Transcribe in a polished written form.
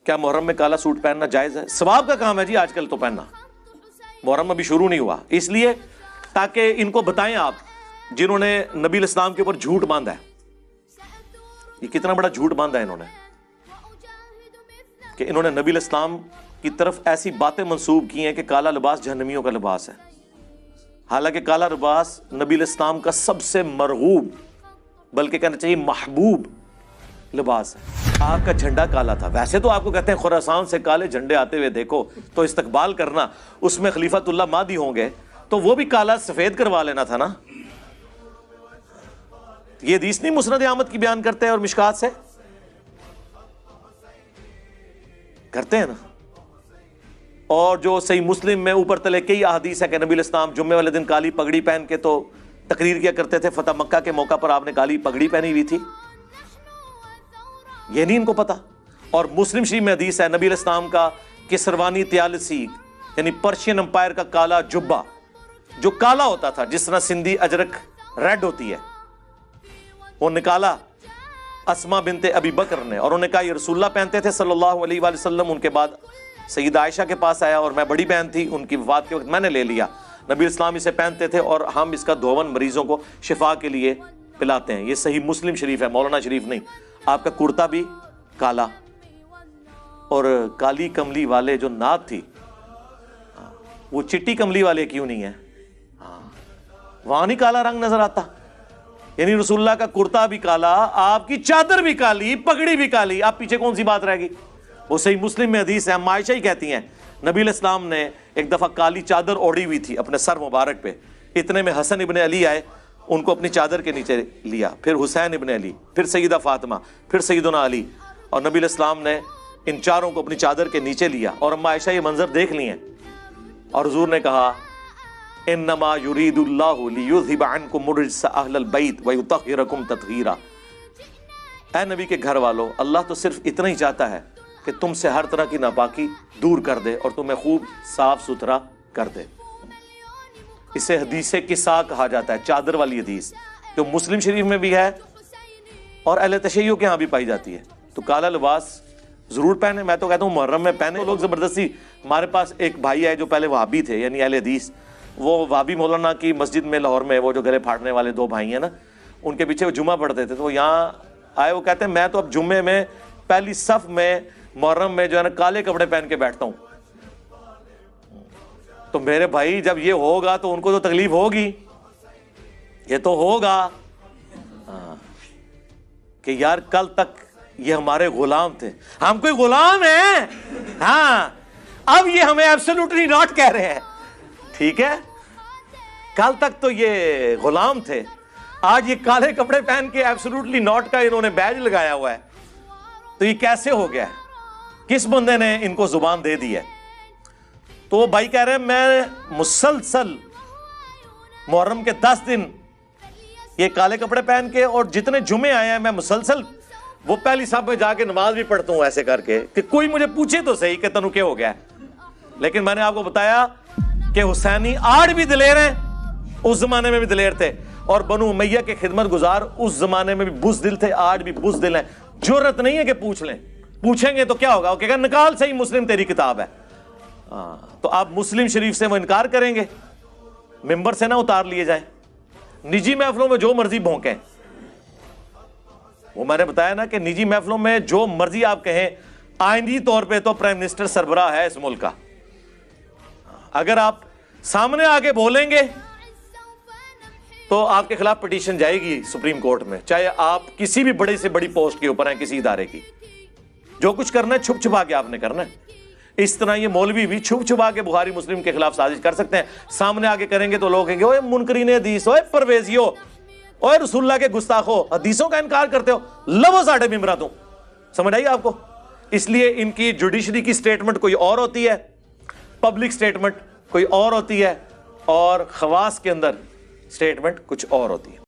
کیا محرم میں کالا سوٹ پہننا جائز ہے؟ ثواب کا کام ہے جی آج کل تو پہننا، محرم ابھی شروع نہیں ہوا، اس لیے تاکہ ان کو بتائیں آپ جنہوں نے نبی الاسلام کے اوپر جھوٹ باندھا ہے، یہ کتنا بڑا جھوٹ باندھا ہے انہوں نے، کہ انہوں نے نبی الاسلام کی طرف ایسی باتیں منسوب کی ہیں کہ کالا لباس جہنمیوں کا لباس ہے، حالانکہ کالا لباس نبی الاسلام کا سب سے مرغوب بلکہ کہنا چاہیے محبوب لباس ہے۔ آپ کا جھنڈا کالا تھا، ویسے تو آپ کو کہتے ہیں خراسان سے کالے جھنڈے آتے ہوئے دیکھو تو استقبال کرنا، اس میں خلیفۃ اللہ مہدی ہوں گے تو وہ بھی کالا سفید کروا لینا تھا نا۔ یہ حدیث نہیں مسند احمد کی بیان کرتے ہیں اور مشکات سے کرتے ہیں نا، اور جو صحیح مسلم میں اوپر تلے کئی احادیث ہے کہ نبی الاسلام جمعے والے دن کالی پگڑی پہن کے تو تقریر کیا کرتے تھے، فتح مکہ کے موقع پر آپ نے کالی پگڑی پہنی ہوئی تھی، یہ نہیں ان کو پتا۔ اور مسلم شریف میں حدیث ہے نبی الاسلام کا کسروانی طیالسی یعنی پرشین امپائر کا کالا جبہ جو کالا ہوتا تھا جس طرح سندھی اجرک ریڈ ہوتی ہے، وہ نکالا اسما بنت ابی بکر نے، اور انہوں نے کہا یہ رسول اللہ پہنتے تھے صلی اللہ علیہ وآلہ وسلم، ان کے بعد سیدہ عائشہ کے پاس آیا اور میں بڑی بہن تھی، ان کی وفات کے وقت میں نے لے لیا، نبی اسلام اسے پہنتے تھے اور ہم اس کا دھون مریضوں کو شفا کے لیے پلاتے ہیں۔ یہ صحیح مسلم شریف ہے، مولانا شریف نہیں۔ آپ کا کرتا بھی کالا، اور کالی کملی والے جو نعت تھی وہ چٹی کملی والے کیوں نہیں ہے؟ وہاں نہیں کالا رنگ نظر آتا؟ یعنی رسول اللہ کا کرتا بھی کالا، آپ کی چادر بھی کالی، پگڑی بھی کالی، آپ پیچھے کون سی بات رہ گئی؟ وہ صحیح مسلم میں حدیث ہے، ہم عائشہ ہی کہتی ہیں نبی علیہ السلام نے ایک دفعہ کالی چادر اوڑھی ہوئی تھی اپنے سر مبارک پہ، اتنے میں حسن ابن علی آئے، ان کو اپنی چادر کے نیچے لیا، پھر حسین ابن علی، پھر سیدہ فاطمہ، پھر سیدنا علی، اور نبی علیہ السلام نے ان چاروں کو اپنی چادر کے نیچے لیا، اور اما عائشہ یہ منظر دیکھ لی ہیں، اور حضور نے کہا انما یرید اللہ لیذھب عنکم الرجس اہل البیت ویطہرکم تطہیرا، اے نبی کے گھر والو، اللہ تو صرف اتنا ہی چاہتا ہے کہ تم سے ہر طرح کی ناپاکی دور کر دے اور تمہیں خوب صاف ستھرا کر دے۔ اسے حدیث کسا کہا جاتا ہے، چادر والی حدیث جو مسلم شریف میں بھی ہے اور اہل تشیع کے ہاں بھی پائی جاتی ہے۔ تو کالا لباس ضرور پہنے، میں تو کہتا ہوں محرم میں پہنے۔ لوگ زبردستی، ہمارے پاس ایک بھائی ہے جو پہلے وہابی تھے یعنی اہل حدیث، وہ وہابی مولانا کی مسجد میں لاہور میں، وہ جو گلے پھاڑنے والے دو بھائی ہیں نا، ان کے پیچھے وہ جمعہ پڑھتے تھے، تو وہ یہاں آئے، وہ کہتے ہیں میں تو اب جمعے میں پہلی صف میں محرم میں جو ہے نا کالے کپڑے پہن کے بیٹھتا ہوں۔ تو میرے بھائی جب یہ ہوگا تو ان کو تو تکلیف ہوگی، یہ تو ہوگا کہ یار کل تک یہ ہمارے غلام تھے، ہم کوئی غلام ہیں، ہاں اب یہ ہمیں ایبسولوٹلی ناٹ کہہ رہے ہیں، ٹھیک ہے، کل تک تو یہ غلام تھے، آج یہ کالے کپڑے پہن کے ایبسولوٹلی ناٹ کا انہوں نے بیج لگایا ہوا ہے، تو یہ کیسے ہو گیا؟ کس بندے نے ان کو زبان دے دی ہے؟ تو وہ بھائی کہہ رہے ہیں میں مسلسل محرم کے 10 دن یہ کالے کپڑے پہن کے، اور جتنے جمعے آئے ہیں میں مسلسل وہ پہلی صف میں جا کے نماز بھی پڑھتا ہوں ایسے کر کے کہ کوئی مجھے پوچھے تو صحیح کہ تنو کیا ہو گیا ہے۔ لیکن میں نے آپ کو بتایا کہ حسینی آج بھی دلیر ہیں، اس زمانے میں بھی دلیر تھے، اور بنو امیہ کے خدمت گزار اس زمانے میں بھی بزدل تھے، آج بھی بزدل ہیں۔ جرأت نہیں ہے کہ پوچھ لیں، پوچھیں گے تو کیا ہوگا؟ وہ کہے گا نکال صحیح مسلم تیری کتاب ہے۔ تو آپ مسلم شریف سے وہ انکار کریں گے؟ ممبر سے نہ اتار لیے جائیں، نجی محفلوں میں جو مرضی بھونکیں۔ وہ میں نے بتایا نا کہ نجی محفلوں میں جو مرضی آپ کہیں، آئینی طور پہ تو پرائم منسٹر سربراہ ہے اس ملک کا، اگر آپ سامنے آگے بولیں گے تو آپ کے خلاف پٹیشن جائے گی سپریم کورٹ میں، چاہے آپ کسی بھی بڑی سے بڑی پوسٹ کے اوپر ہیں کسی ادارے کی۔ جو کچھ کرنا ہے چھپ چھپا کے آپ نے کرنا ہے۔ اس طرح یہ مولوی بھی چھپ چھپا کے بخاری مسلم کے خلاف سازش کر سکتے ہیں، سامنے آگے کریں گے تو لوگ کہیں گے اوے منکرین حدیث، اوے پرویزیو، اوے رسول اللہ کے گستاخو، حدیثوں کا انکار کرتے ہو، لو ساڑھے ممبرا دوں۔ سمجھ آئی آپ کو؟ اس لیے ان کی جوڈیشری کی سٹیٹمنٹ کوئی اور ہوتی ہے، پبلک سٹیٹمنٹ کوئی اور ہوتی ہے، اور خواص کے اندر سٹیٹمنٹ کچھ اور ہوتی ہے۔